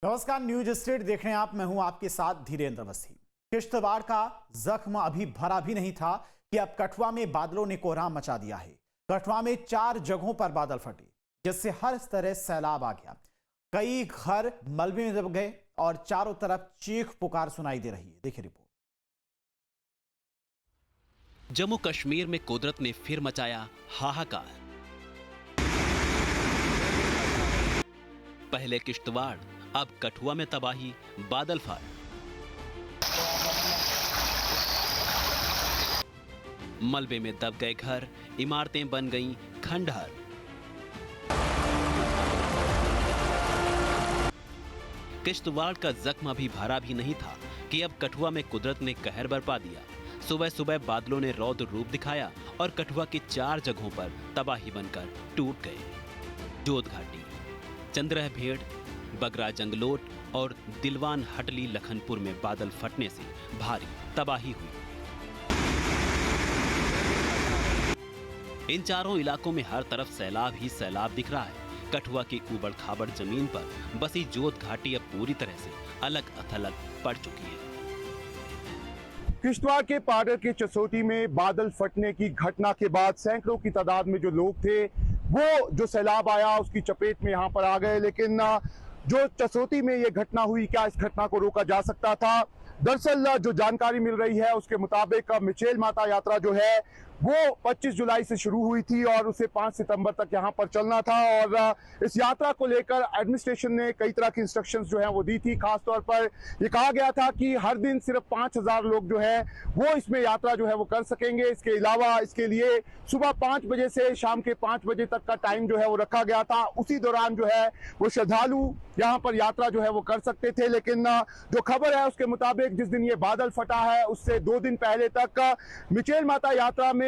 नमस्कार, news street देख रहे हैं आप। मैं हूं आपके साथ धीरेन्द्र अवस्थी। किश्तवाड़ का जख्म अभी भरा भी नहीं था कि अब कठुआ में बादलों ने कोहराम मचा दिया है। कठुआ में 4 जगहों पर बादल फटे, जिससे हर तरह सैलाब आ गया। कई घर मलबे में दब गए और चारों तरफ चीख पुकार सुनाई दे रही है। देखिए रिपोर्ट। जम्मू कश्मीर में कुदरत ने फिर मचाया हाहाकार। पहले किश्तवाड़, अब कठुआ में तबाही, बादल फाड़। मलबे में दब गए घर, इमारतें बन गईं खंडहर। किश्तवाड़ का जख्म अभी भरा भी नहीं था कि अब कठुआ में कुदरत ने कहर बरपा दिया। सुबह सुबह बादलों ने रौद्र रूप दिखाया और कठुआ की 4 जगहों पर तबाही बनकर टूट गए। जोत घाटी, चंद्रह भेड़, बगरा जंगलोट और दिलवान हटली लखनपुर में बादल फटने से भारी तबाही हुई। इन चारों इलाकों में हर तरफ सैलाब ही सैलाब दिख रहा है। कठुआ की ऊबड़ खाबड़ जमीन पर बसी जोत घाटी अब पूरी तरह से अलग थलग पड़ चुकी है। किश्तवाड़ के पाडर के चसोटी में बादल फटने की घटना के बाद सैकड़ों की तादाद में जो लोग थे वो जो सैलाब आया उसकी चपेट में यहाँ पर आ गए। लेकिन जो चसोटी में ये घटना हुई, क्या इस घटना को रोका जा सकता था? दरअसल जो जानकारी मिल रही है उसके मुताबिक मिचेल माता यात्रा जो है वो 25 जुलाई से शुरू हुई थी और उसे 5 सितंबर तक यहाँ पर चलना था। और इस यात्रा को लेकर एडमिनिस्ट्रेशन ने कई तरह की इंस्ट्रक्शंस जो है वो दी थी। खासतौर पर ये कहा गया था कि हर दिन सिर्फ 5000 लोग जो है वो इसमें यात्रा जो है वो कर सकेंगे। इसके अलावा इसके लिए सुबह 5 बजे से शाम के 5 बजे तक का टाइम जो है वो रखा गया था। उसी दौरान जो है वो श्रद्धालु यहाँ पर यात्रा जो है वो कर सकते थे। लेकिन जो खबर है उसके मुताबिक जिस दिन ये बादल फटा है उससे 2 दिन पहले तक मिचेल माता यात्रा में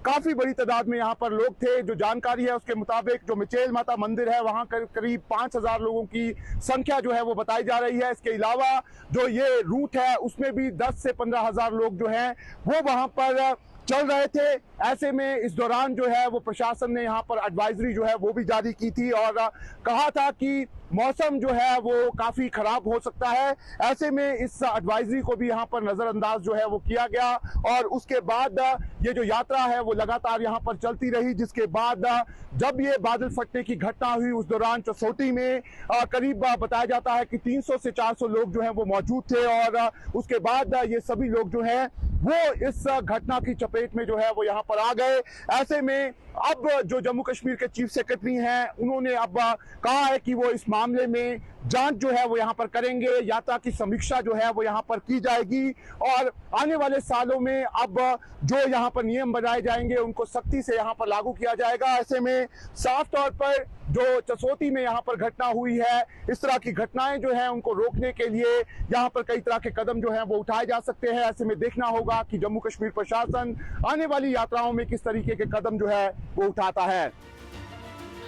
काफी बड़ी तादाद में यहाँ पर लोग थे। जो जानकारी है उसके मुताबिक जो मिचेल माता मंदिर है वहां करीब 5000 लोगों की संख्या जो है वो बताई जा रही है। इसके अलावा जो ये रूट है उसमें भी 10 से 15,000 लोग जो हैं वो वहां पर चल रहे थे। ऐसे में इस दौरान जो है वो प्रशासन ने यहाँ पर एडवाइजरी जो है वो भी जारी की थी और कहा था कि मौसम जो है वो काफी खराब हो सकता है। ऐसे में इस एडवाइजरी को भी यहाँ पर नजरअंदाज जो है वो किया गया और उसके बाद ये जो यात्रा है वो लगातार यहाँ पर चलती रही। जिसके बाद जब ये बादल फटने की घटना हुई उस दौरान चसोटी में करीब बताया जाता है कि 300 से 400 लोग जो है वो मौजूद थे और उसके बाद ये सभी लोग जो है वो इस घटना की चपेट में जो है वो यहाँ पर आ गए। ऐसे में अब जो जम्मू कश्मीर के चीफ सेक्रेटरी हैं उन्होंने अब कहा है कि वो इस मामले में जांच जो है वो यहाँ पर करेंगे। यात्रा की समीक्षा जो है वो यहाँ पर की जाएगी और आने वाले सालों में अब जो यहाँ पर नियम बनाए जाएंगे उनको सख्ती से यहाँ पर लागू किया जाएगा। ऐसे में साफ तौर पर जो चसोटी में यहाँ पर घटना हुई है, इस तरह की घटनाएं जो हैं उनको रोकने के लिए यहाँ पर कई तरह के कदम जो हैं वो उठाए जा सकते हैं। ऐसे में देखना होगा कि जम्मू कश्मीर प्रशासन आने वाली यात्राओं में किस तरीके के कदम जो है वो उठाता है।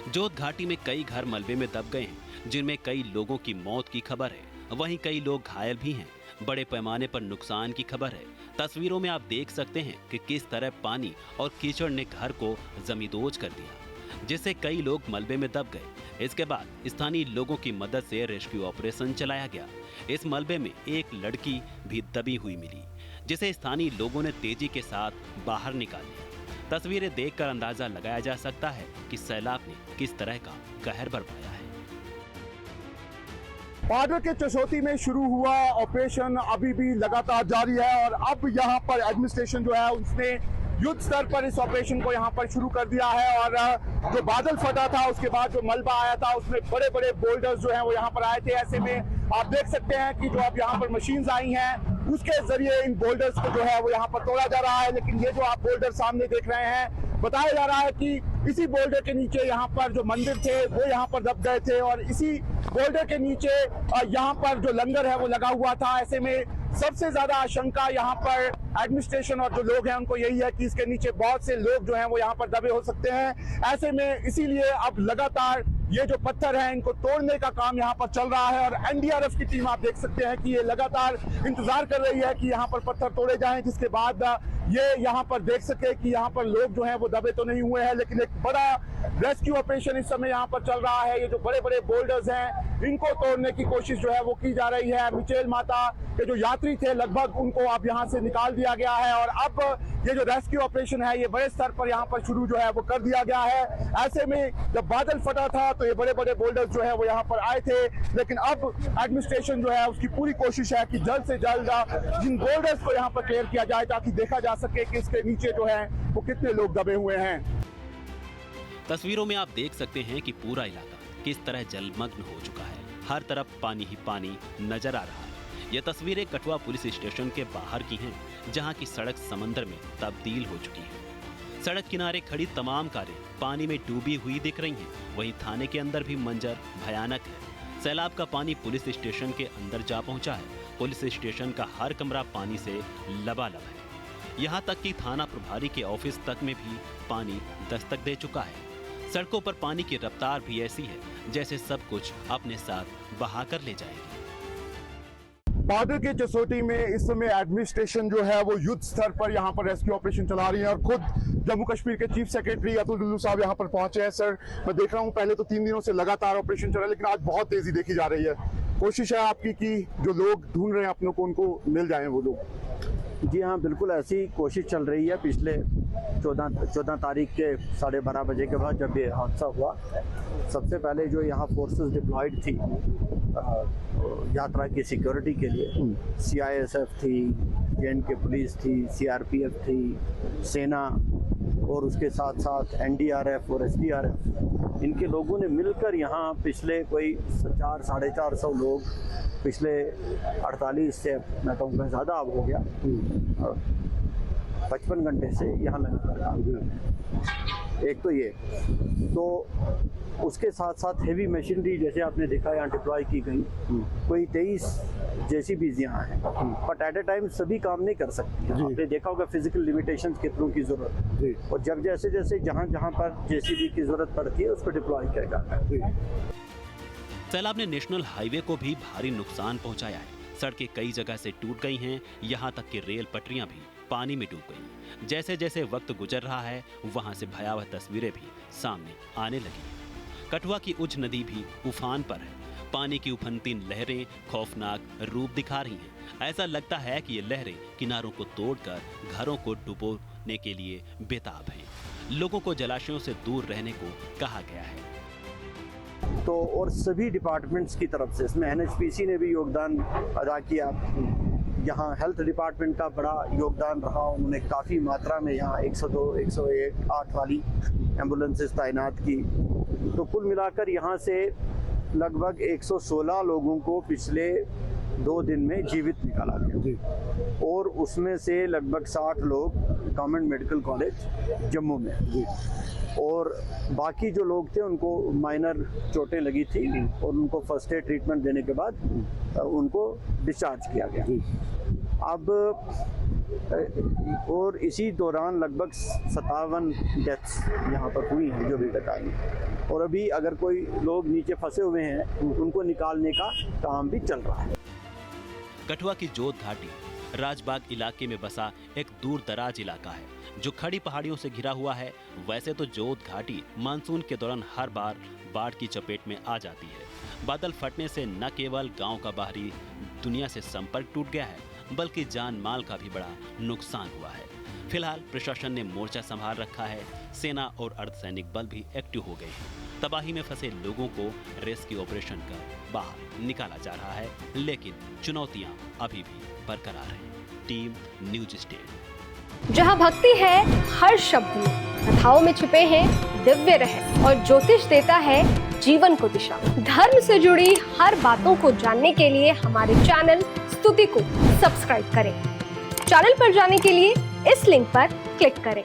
जोत घाटी में कई घर मलबे में दब गए हैं, जिनमें कई लोगों की मौत की खबर है। वहीं कई लोग घायल भी हैं। बड़े पैमाने पर नुकसान की खबर है। तस्वीरों में आप देख सकते हैं कि किस तरह पानी और कीचड़ ने घर को जमींदोज कर दिया, जिससे कई लोग मलबे में दब गए। इसके बाद स्थानीय लोगों की मदद से रेस्क्यू ऑपरेशन चलाया गया। इस मलबे में एक लड़की भी दबी हुई मिली, जिसे स्थानीय लोगों ने तेजी के साथ बाहर निकाल लिया। तस्वीरें देखकर अंदाजा लगाया जा सकता है कि सैलाब ने किस तरह का कहर बरपाया है। पाडर के चसोटी में शुरू हुआ ऑपरेशन अभी भी लगातार जारी है और अब यहाँ पर एडमिनिस्ट्रेशन जो है उसने युद्ध स्तर पर इस ऑपरेशन को यहाँ पर शुरू कर दिया है। और जो बादल फटा था उसके बाद जो मलबा आया था उसमें बड़े बड़े बोल्डर्स जो हैं वो यहाँ पर आए थे। ऐसे में आप देख सकते हैं कि जो अब यहाँ पर मशीन्स आई हैं उसके जरिए इन बोल्डर्स को जो है वो यहाँ पर तोड़ा जा रहा है। लेकिन ये जो आप बोल्डर सामने देख रहे हैं, बताया जा रहा है कि इसी बोल्डर के नीचे यहाँ पर जो मंदिर थे वो यहाँ पर दब गए थे और इसी बोल्डर के नीचे यहाँ पर जो लंगर है वो लगा हुआ था। ऐसे में सबसे ज्यादा आशंका यहाँ पर एडमिनिस्ट्रेशन और जो लोग हैं उनको यही है कि इसके नीचे बहुत से लोग जो हैं वो यहाँ पर दबे हो सकते हैं। ऐसे में इसीलिए अब लगातार ये जो पत्थर हैं इनको तोड़ने का काम यहाँ पर चल रहा है और एनडीआरएफ की टीम आप देख सकते हैं कि ये लगातार इंतजार कर रही है कि यहाँ पर पत्थर तोड़े जाएं, जिसके बाद ये यहाँ पर देख सके कि यहाँ पर लोग जो हैं वो दबे तो नहीं हुए हैं, लेकिन एक बड़ा रेस्क्यू ऑपरेशन इस समय यहाँ पर चल रहा है। ये जो बड़े बड़े बोल्डर्स हैं इनको तोड़ने की कोशिश जो है वो की जा रही है। मिचेल माता के जो यात्री थे लगभग उनको अब यहाँ से निकाल दिया गया है और अब ये जो रेस्क्यू ऑपरेशन है ये बड़े स्तर पर यहाँ पर शुरू जो है वो कर दिया गया है। ऐसे में जब बादल फटा था तो ये बड़े बड़े बोल्डर्स जो है वो यहाँ पर आए थे, लेकिन अब एडमिनिस्ट्रेशन जो है उसकी पूरी कोशिश है कि जल्द से जल्द जिन बोल्डर्स को यहाँ पर क्लियर किया जाए ताकि देखा जा सके कि इसके नीचे जो है वो कितने लोग दबे हुए हैं। तस्वीरों में आप देख सकते हैं कि पूरा इलाका किस तरह जलमग्न हो चुका है। हर तरफ पानी ही पानी नजर आ रहा है। ये तस्वीरें कठुआ पुलिस स्टेशन के बाहर की हैं, जहां की सड़क समंदर में तब्दील हो चुकी है। सड़क किनारे खड़ी तमाम कारें पानी में डूबी हुई दिख रही हैं। वहीं थाने के अंदर भी मंजर भयानक है। सैलाब का पानी पुलिस स्टेशन के अंदर जा पहुंचा है। पुलिस स्टेशन का हर कमरा पानी से लबालब है। यहाँ तक कि थाना प्रभारी के ऑफिस तक में भी पानी दस्तक दे चुका है। सड़कों पर पानी की रफ्तार भी ऐसी है जैसे सब कुछ अपने साथ बहा कर ले जाएगी। बादल के जसोटी में इस समय एडमिनिस्ट्रेशन जो है वो युद्ध स्तर पर यहाँ पर रेस्क्यू ऑपरेशन चला रही है और खुद जम्मू कश्मीर के चीफ सेक्रेटरी अतुल डुल्लू साहब यहाँ पर पहुंचे हैं। सर, मैं देख रहा हूँ पहले तो 3 दिनों से लगातार ऑपरेशन चल रहा है, लेकिन आज बहुत तेजी देखी जा रही है। कोशिश है आपकी कि जो लोग ढूंढ रहे हैं अपनों को उनको मिल जाए वो लोग। जी हाँ, बिल्कुल ऐसी कोशिश चल रही है। पिछले 14 तारीख के 12:30 बजे के बाद जब ये हादसा हुआ, सबसे पहले जो यहाँ फोर्सेस डिप्लॉयड थी यात्रा की सिक्योरिटी के लिए, CISF थी, JNK पुलिस थी, CRPF थी, सेना और उसके साथ साथ NDRF और SDRF, इनके लोगों ने मिलकर यहाँ पिछले कोई 400-450 लोग पिछले 48 से मैं कहूँगा ज़्यादा अब हो गया 55 घंटे से यहाँ लगातार काम कर रहे हैं। एक तो ये, तो उसके साथ साथ हेवी मशीनरी जैसे आपने देखा यहाँ डिप्लॉय की गई, कोई 23 JCBs यहाँ हैं, बट एट ए टाइम सभी काम नहीं कर सकती। आपने देखा होगा फिजिकल लिमिटेशंस कितनों की जरूरत है और जब जैसे जैसे जहाँ जहाँ पर JCB की जरूरत पड़ती है उसको डिप्लॉय किया जाता है। सैलाब ने नेशनल हाईवे को भी भारी नुकसान पहुंचाया है। सड़कें कई जगह से टूट गई हैं, यहाँ तक कि रेल पटरियां भी पानी में डूब गई। जैसे जैसे वक्त गुजर रहा है वहां से भयावह तस्वीरें भी सामने आने लगी। कठुआ की उज नदी भी उफान पर है। पानी की उफनती लहरें खौफनाक रूप दिखा रही हैं। ऐसा लगता है कि ये लहरें किनारों को तोड़कर घरों को डुबोने के लिए बेताब हैं। लोगों को जलाशयों से दूर रहने को कहा गया है। तो और सभी डिपार्टमेंट्स की तरफ से इसमें NHPC ने भी योगदान अदा किया। यहाँ हेल्थ डिपार्टमेंट का बड़ा योगदान रहा। उन्होंने काफ़ी मात्रा में यहाँ 102, 101, 8 वाली एम्बुलेंसेस तैनात की। तो कुल मिलाकर यहाँ से लगभग 116 लोगों को पिछले 2 दिन में जीवित निकाला गया और उसमें से लगभग 60 लोग गवर्नमेंट मेडिकल कॉलेज जम्मू में और बाकी जो लोग थे उनको माइनर चोटें लगी थी और उनको फर्स्ट एड ट्रीटमेंट देने के बाद उनको डिस्चार्ज किया गया। अब और इसी दौरान लगभग 57 डेथ्स यहाँ पर हुई हैं जो भी बताई, और अभी अगर कोई लोग नीचे फंसे हुए हैं उनको निकालने का काम भी चल रहा है। कठुआ की जोत घाटी राजबाग इलाके में बसा एक दूर दराज इलाका है जो खड़ी पहाड़ियों से घिरा हुआ है। वैसे तो जोत घाटी मानसून के दौरान हर बार बाढ़ की चपेट में आ जाती है। बादल फटने से न केवल गांव का बाहरी दुनिया से संपर्क टूट गया है बल्कि जान माल का भी बड़ा नुकसान हुआ है। फिलहाल प्रशासन ने मोर्चा संभाल रखा है। सेना और अर्धसैनिक बल भी एक्टिव हो गए हैं। तबाही में फंसे लोगों को रेस्क्यू ऑपरेशन कर बाहर निकाला जा रहा है, लेकिन चुनौतियां अभी भी बरकरार हैं। Team news state. जहां भक्ति है हर शब्द में, कथाओं में छुपे हैं दिव्य रहस्य और ज्योतिष देता है जीवन को दिशा। धर्म से जुड़ी हर बातों को जानने के लिए हमारे चैनल स्तुति को सब्सक्राइब करें। चैनल पर जाने के लिए इस लिंक पर क्लिक करें।